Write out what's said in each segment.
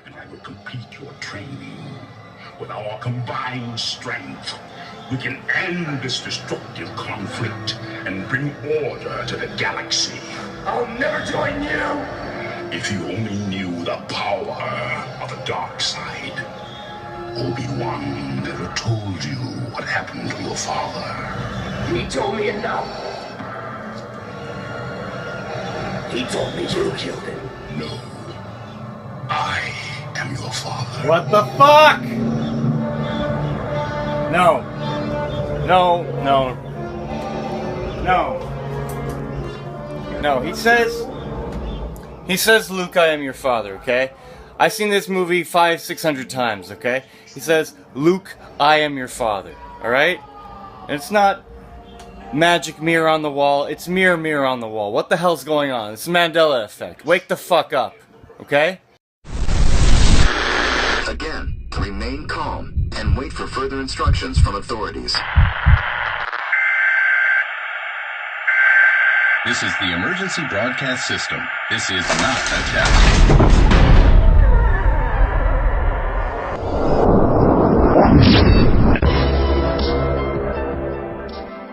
and I will complete your training. With our combined strength, we can end this destructive conflict and bring order to the galaxy. I'll never join you! If you only knew the power of the dark side. Obi-Wan never told you what happened to your father. He told me enough. He told me you killed him. No. I am your father. What the fuck? No. No, no. No. No, he says, Luke, I am your father, okay? I've seen this movie 500-600 times, okay? He says, Luke, I am your father, alright? And it's not magic mirror on the wall, it's mirror, mirror on the wall. What the hell's going on? It's the Mandela effect. Wake the fuck up, okay? Again, remain calm and wait for further instructions from authorities. This is the emergency broadcast system. This is not a test.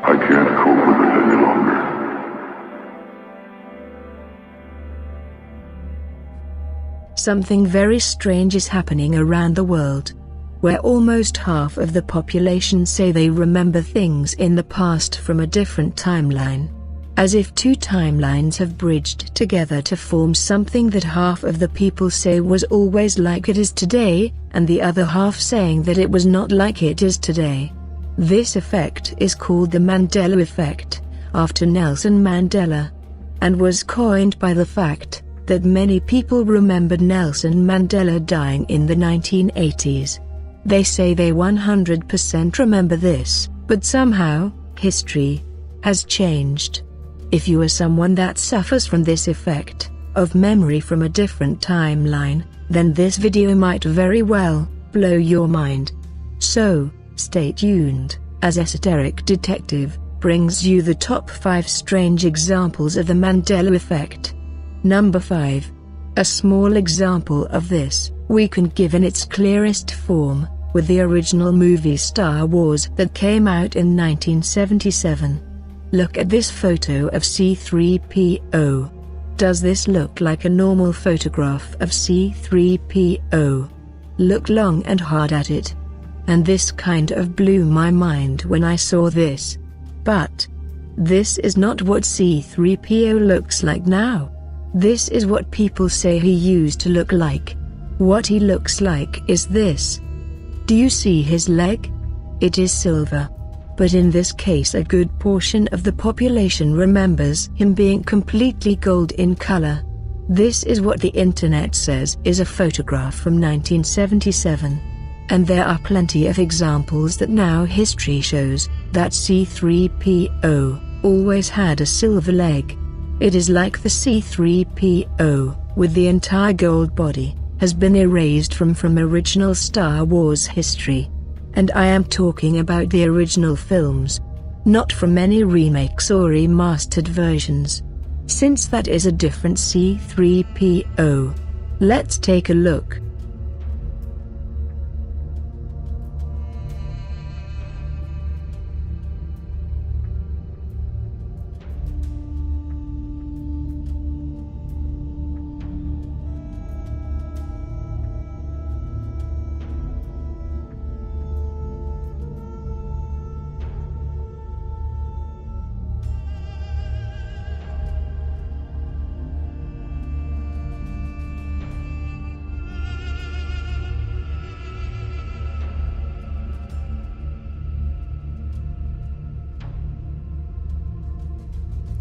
I can't cope with it any longer. Something very strange is happening around the world, where almost half of the population say they remember things in the past from a different timeline. As if two timelines have bridged together to form something that half of the people say was always like it is today, and the other half saying that it was not like it is today. This effect is called the Mandela effect, after Nelson Mandela, and was coined by the fact that many people remembered Nelson Mandela dying in the 1980s. They say they 100% remember this, but somehow, history has changed. If you are someone that suffers from this effect of memory from a different timeline, then this video might very well blow your mind. So, stay tuned, as Esoteric Detective brings you the top 5 strange examples of the Mandela effect. Number 5. A small example of this we can give in its clearest form with the original movie Star Wars that came out in 1977. Look at this photo of C-3PO. Does this look like a normal photograph of C-3PO? Look long and hard at it. And this kind of blew my mind when I saw this. But this is not what C-3PO looks like now. This is what people say he used to look like. What he looks like is this. Do you see his leg? It is silver. But in this case a good portion of the population remembers him being completely gold in color. This is what the internet says is a photograph from 1977. And there are plenty of examples that now history shows that C-3PO always had a silver leg. It is like the C-3PO, with the entire gold body, has been erased from original Star Wars history. And I am talking about the original films, not from any remakes or remastered versions, since that is a different C-3PO. Let's take a look.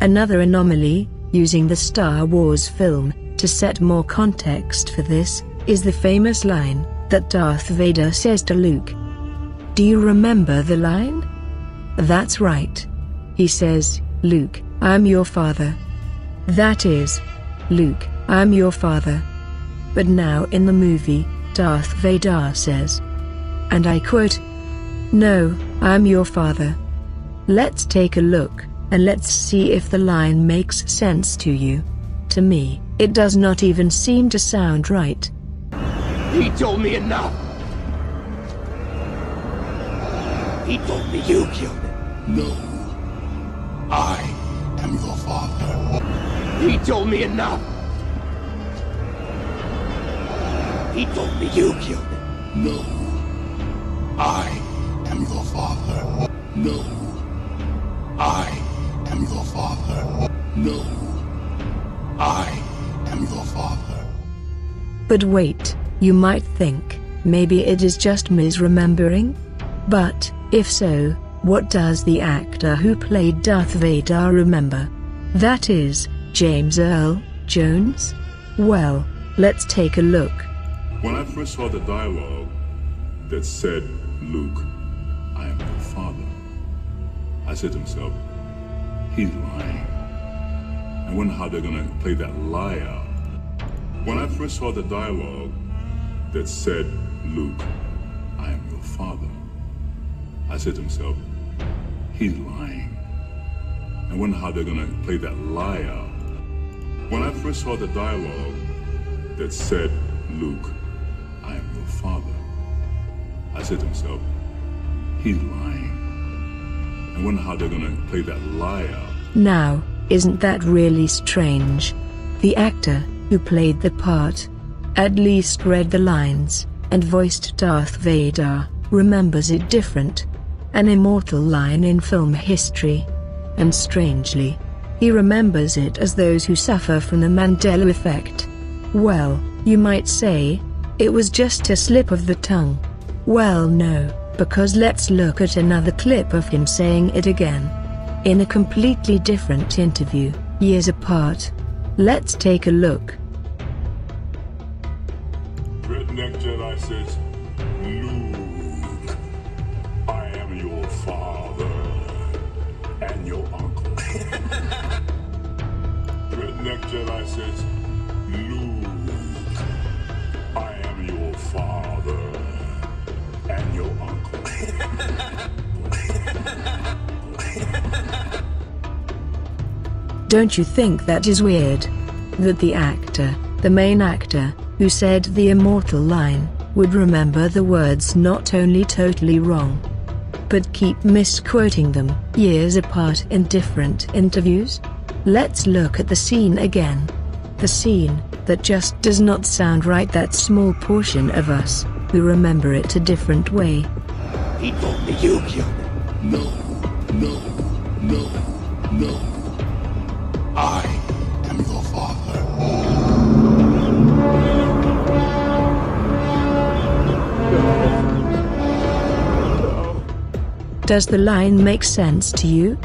Another anomaly, using the Star Wars film to set more context for this, is the famous line that Darth Vader says to Luke. Do you remember the line? That's right. He says, Luke, I'm your father. That is, Luke, I'm your father. But now in the movie, Darth Vader says, and I quote, no, I'm your father. Let's take a look. And let's see if the line makes sense to you. To me, it does not even seem to sound right. He told me enough. He told me you killed him. No. I am your father. He told me enough. He told me you killed him. No. I am your father. No. I am your father. No. I am your father. But wait, you might think, maybe it is just misremembering? But, if so, what does the actor who played Darth Vader remember? That is, James Earl Jones? Well, let's take a look. When I first saw the dialogue that said, Luke, I am your father, I said to myself, he's lying. I wonder how they're gonna play that lie out. When I first saw the dialogue that said, Luke, I am your father, I said to myself, he's lying. I wonder how they're gonna play that lie out. When I first saw the dialogue that said, Luke, I am your father, I said to myself, he's lying. I wonder how they're gonna play that lie out. Now, isn't that really strange? The actor who played the part, at least read the lines, and voiced Darth Vader, remembers it different. An immortal line in film history. And strangely, he remembers it as those who suffer from the Mandela effect. Well, you might say, it was just a slip of the tongue. Well, no, because let's look at another clip of him saying it again. In a completely different interview, years apart. Let's take a look. Redneck Jedi says, Luke, I am your father and your uncle. Redneck Jedi says, Luke, I am your father and your uncle. Don't you think that is weird? That the actor, the main actor, who said the immortal line, would remember the words not only totally wrong, but keep misquoting them years apart in different interviews? Let's look at the scene again. The scene that just does not sound right, that small portion of us who remember it a different way. He told me you killed him. No, no, no, no. I am your father. Does the line make sense to you?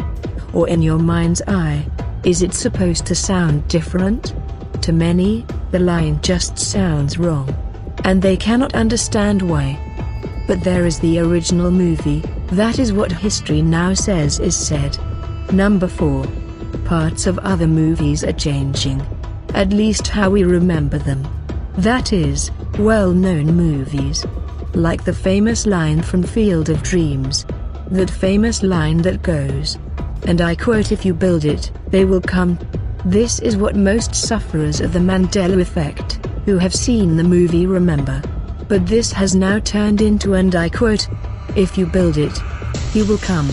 Or in your mind's eye, is it supposed to sound different? To many, the line just sounds wrong. And they cannot understand why. But there is the original movie, that is what history now says is said. Number 4. Parts of other movies are changing. At least how we remember them. That is, well-known movies. Like the famous line from Field of Dreams. That famous line that goes, and I quote, if you build it, they will come. This is what most sufferers of the Mandela effect, who have seen the movie, remember. But this has now turned into, and I quote, if you build it, he will come.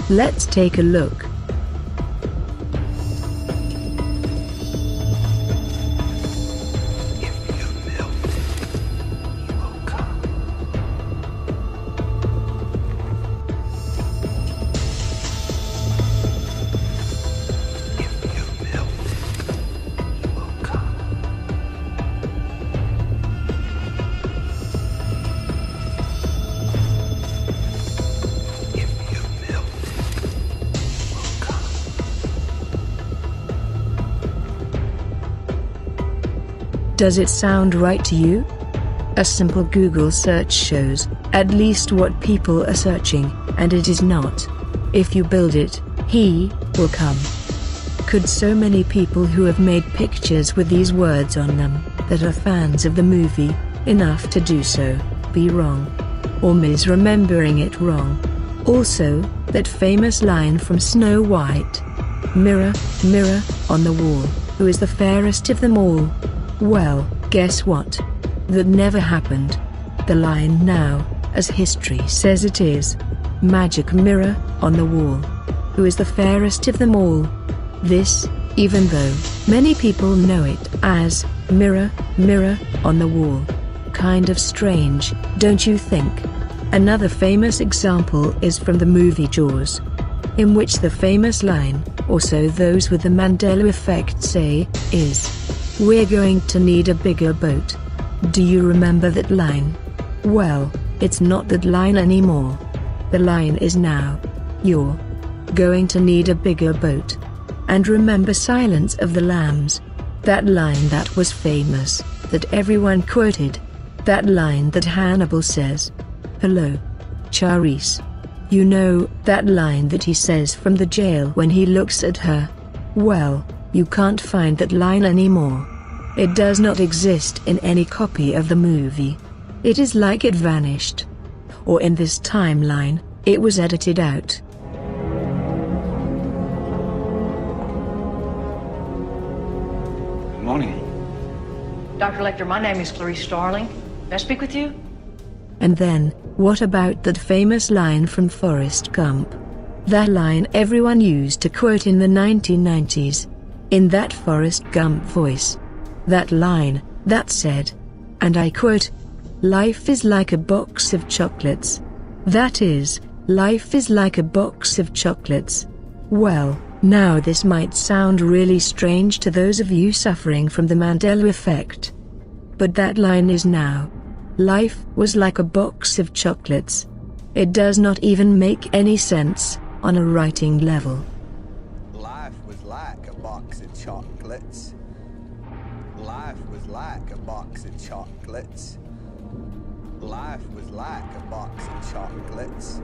Let's take a look. Does it sound right to you? A simple Google search shows, at least what people are searching, and it is not. If you build it, he will come. Could so many people who have made pictures with these words on them, that are fans of the movie, enough to do so, be wrong? Or misremembering it wrong? Also, that famous line from Snow White. Mirror, mirror, on the wall, who is the fairest of them all? Well, guess what? that never happened. The line now, as history says it is. Magic mirror, on the wall. Who is the fairest of them all? This, even though many people know it as mirror, mirror, on the wall. Kind of strange, don't you think? Another famous example is from the movie Jaws, in which the famous line, or so those with the Mandela effect say, is, "We're going to need a bigger boat." Do you remember that line? Well, it's not that line anymore. The line is now, "You're going to need a bigger boat." And remember Silence of the Lambs? That line that was famous, that everyone quoted. That line that Hannibal says, "Hello, Charisse." You know, that line that he says from the jail when he looks at her? Well, you can't find that line anymore. It does not exist in any copy of the movie. It is like it vanished. Or in this timeline, it was edited out. Good morning. Dr. Lecter, my name is Clarice Starling. May I speak with you? And then, what about that famous line from Forrest Gump? That line everyone used to quote in the 1990s. In that Forrest Gump voice. That line, that said, and I quote, "Life is like a box of chocolates." That is, life is like a box of chocolates. Well, now this might sound really strange to those of you suffering from the Mandela effect. But that line is now, life was like a box of chocolates. It does not even make any sense, on a writing level. Life was like a box of chocolates. Life was like a box of chocolates. Life was like a box of chocolates.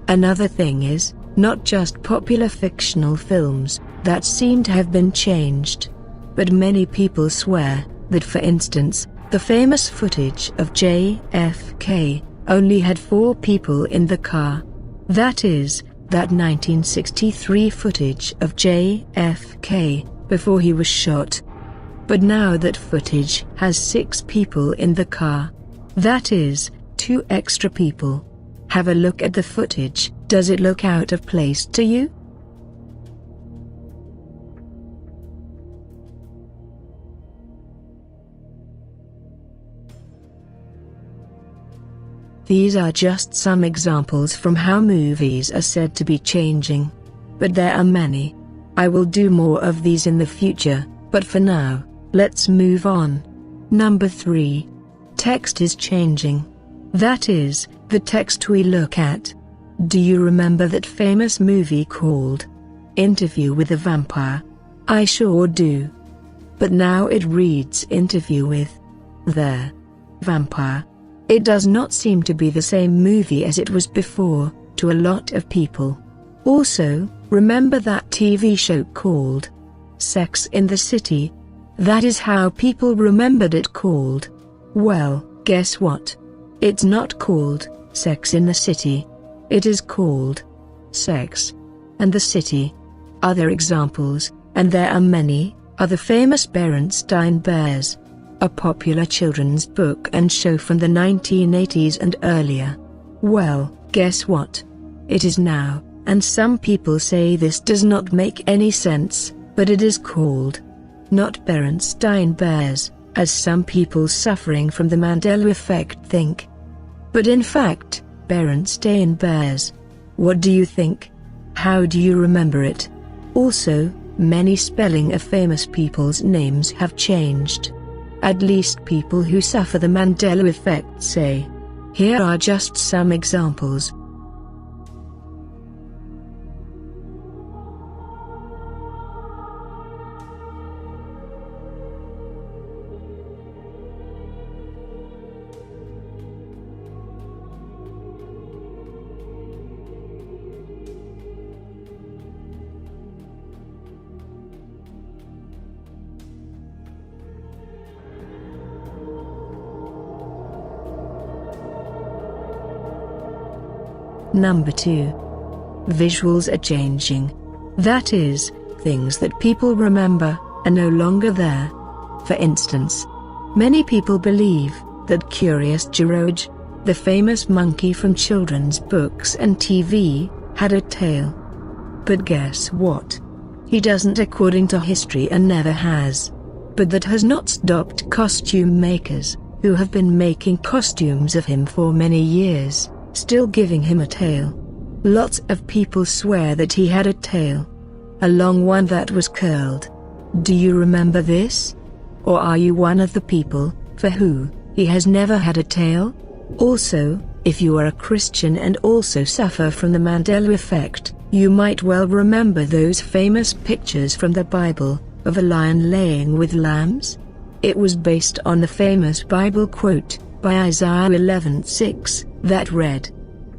Another thing is, not just popular fictional films that seem to have been changed, but many people swear that, for instance, the famous footage of JFK only had 4 people in the car. That is, that 1963 footage of JFK before he was shot. But now that footage has 6 people in the car. That is, 2 extra people. Have a look at the footage. Does it look out of place to you? These are just some examples from how movies are said to be changing. But there are many. I will do more of these in the future, but for now, let's move on. Number 3. Text is changing. That is, the text we look at. Do you remember that famous movie called Interview with a Vampire? I sure do. But now it reads Interview with the Vampire. It does not seem to be the same movie as it was before, to a lot of people. Also, remember that TV show called Sex in the City? That is how people remembered it called. Well, guess what? It's not called Sex in the City. It is called Sex and the City. Other examples, and there are many, are the famous Berenstain Bears, a popular children's book and show from the 1980s and earlier. Well, guess what? It is now, and some people say this does not make any sense, but it is called not Berenstain Bears, as some people suffering from the Mandela effect think. But in fact, Berenstain Bears. What do you think? How do you remember it? Also, many spelling of famous people's names have changed. At least people who suffer the Mandela effect say. Here are just some examples. Number 2. Visuals are changing. That is, things that people remember are no longer there. For instance, Many people believe that Curious George, the famous monkey from children's books and TV, had a tail. But guess what? He doesn't according to history and never has. But that has not stopped costume makers, who have been making costumes of him for many years, still giving him a tail. Lots of people swear that he had a tail. A long one that was curled. Do you remember this? Or are you one of the people, for who, he has never had a tail? Also, if you are a Christian and also suffer from the Mandela effect, you might well remember those famous pictures from the Bible, of a lion laying with lambs? It was based on the famous Bible quote, by Isaiah 11:6, that read,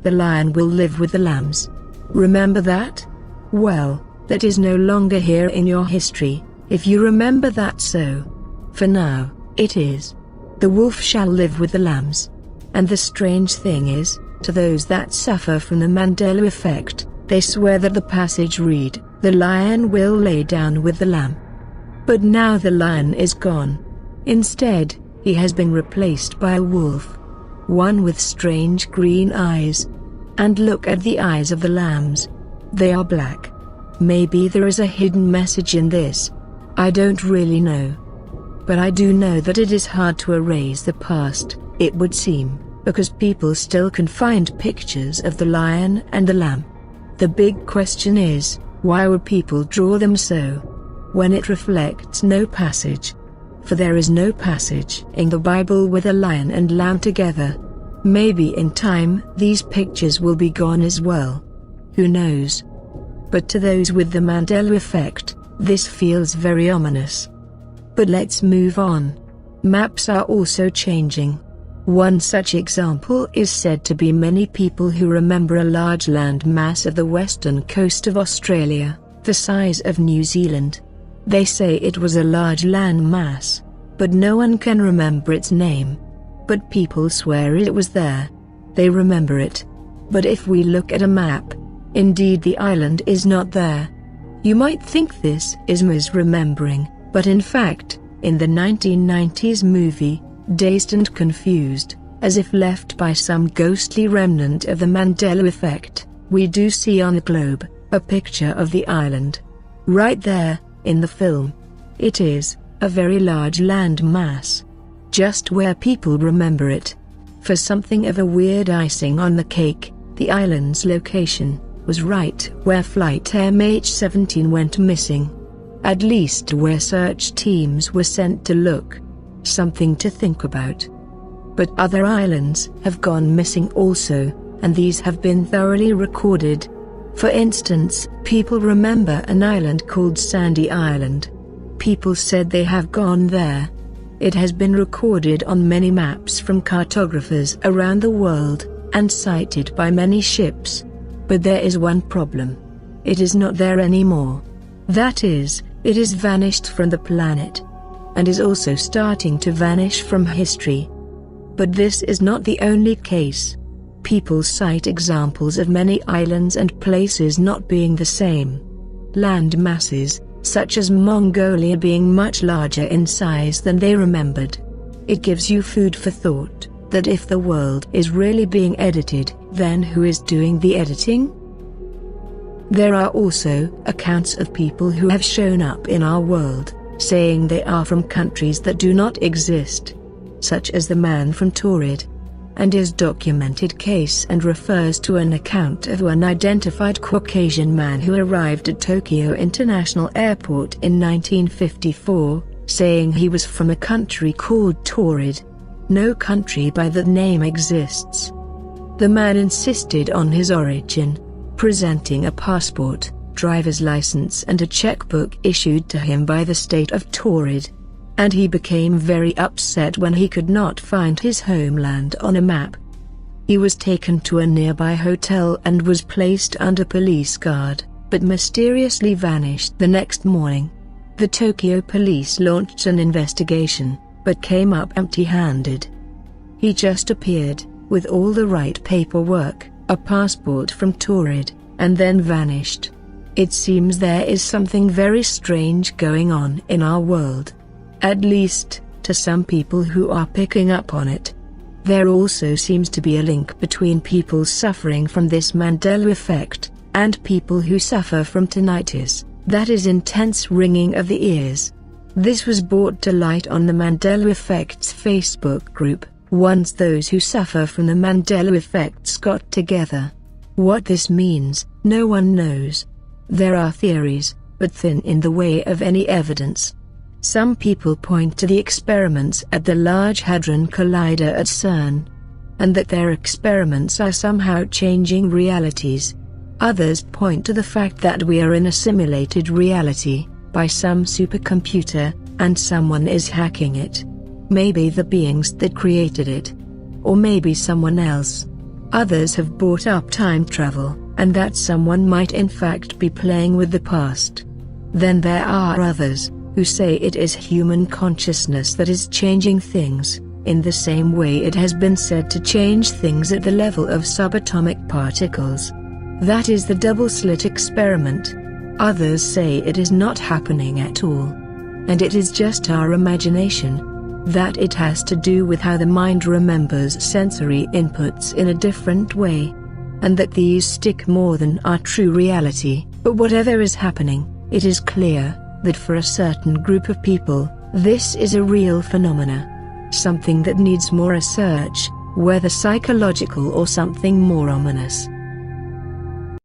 "The lion will live with the lambs." Remember that? Well, that is no longer here in your history, if you remember that so. For now, it is. The wolf shall live with the lambs. And the strange thing is, to those that suffer from the Mandela effect, they swear that the passage read, "The lion will lay down with the lamb." But now the lion is gone. Instead, he has been replaced by a wolf. One with strange green eyes. And look at the eyes of the lambs. They are black. Maybe there is a hidden message in this. I don't really know. But I do know that it is hard to erase the past, it would seem, because people still can find pictures of the lion and the lamb. The big question is, why would people draw them so, when it reflects no passage? For there is no passage in the Bible with a lion and lamb together. Maybe in time these pictures will be gone as well. Who knows? But to those with the Mandela effect, this feels very ominous. But let's move on. Maps are also changing. One such example is said to be many people who remember a large land mass of the western coast of Australia, the size of New Zealand. They say it was a large land mass, but no one can remember its name. But people swear it was there. They remember it. But if we look at a map, indeed the island is not there. You might think this is misremembering, but in fact, in the 1990s movie, Dazed and Confused, as if left by some ghostly remnant of the Mandela effect, we do see on the globe, a picture of the island. Right there, in the film. It is a very large land mass. Just where people remember it. For something of a weird icing on the cake, the island's location was right where flight MH17 went missing. At least where search teams were sent to look. Something to think about. But other islands have gone missing also, and these have been thoroughly recorded. For instance, people remember an island called Sandy Island. People said they have gone there. It has been recorded on many maps from cartographers around the world, and cited by many ships. But there is one problem. It is not there anymore. That is, it is vanished from the planet. And is also starting to vanish from history. But this is not the only case. People cite examples of many islands and places not being the same. Land masses, such as Mongolia, being much larger in size than they remembered. It gives you food for thought, that if the world is really being edited, then who is doing the editing? There are also accounts of people who have shown up in our world, saying they are from countries that do not exist, such as the man from Torrid, and his documented case and refers to an account of an unidentified Caucasian man who arrived at Tokyo International Airport in 1954, saying he was from a country called Torrid. No country by that name exists. The man insisted on his origin, presenting a passport, driver's license and a checkbook issued to him by the state of Torrid. And he became very upset when he could not find his homeland on a map. He was taken to a nearby hotel and was placed under police guard, but mysteriously vanished the next morning. The Tokyo police launched an investigation, but came up empty-handed. He just appeared, with all the right paperwork, a passport from Torrid, and then vanished. It seems there is something very strange going on in our world. At least, to some people who are picking up on it. There also seems to be a link between people suffering from this Mandela effect, and people who suffer from tinnitus, that is intense ringing of the ears. This was brought to light on the Mandela Effect's Facebook group, once those who suffer from the Mandela effects got together. What this means, no one knows. There are theories, but thin in the way of any evidence. Some people point to the experiments at the Large Hadron Collider at CERN, and that their experiments are somehow changing realities. Others point to the fact that we are in a simulated reality, by some supercomputer, and someone is hacking it. Maybe the beings that created it. Or maybe someone else. Others have brought up time travel, and that someone might in fact be playing with the past. Then there are others, who say it is human consciousness that is changing things, in the same way it has been said to change things at the level of subatomic particles. That is the double-slit experiment. Others say it is not happening at all. And it is just our imagination. That it has to do with how the mind remembers sensory inputs in a different way. And that these stick more than our true reality. But whatever is happening, it is clear that for a certain group of people, this is a real phenomena. Something that needs more research, whether psychological or something more ominous.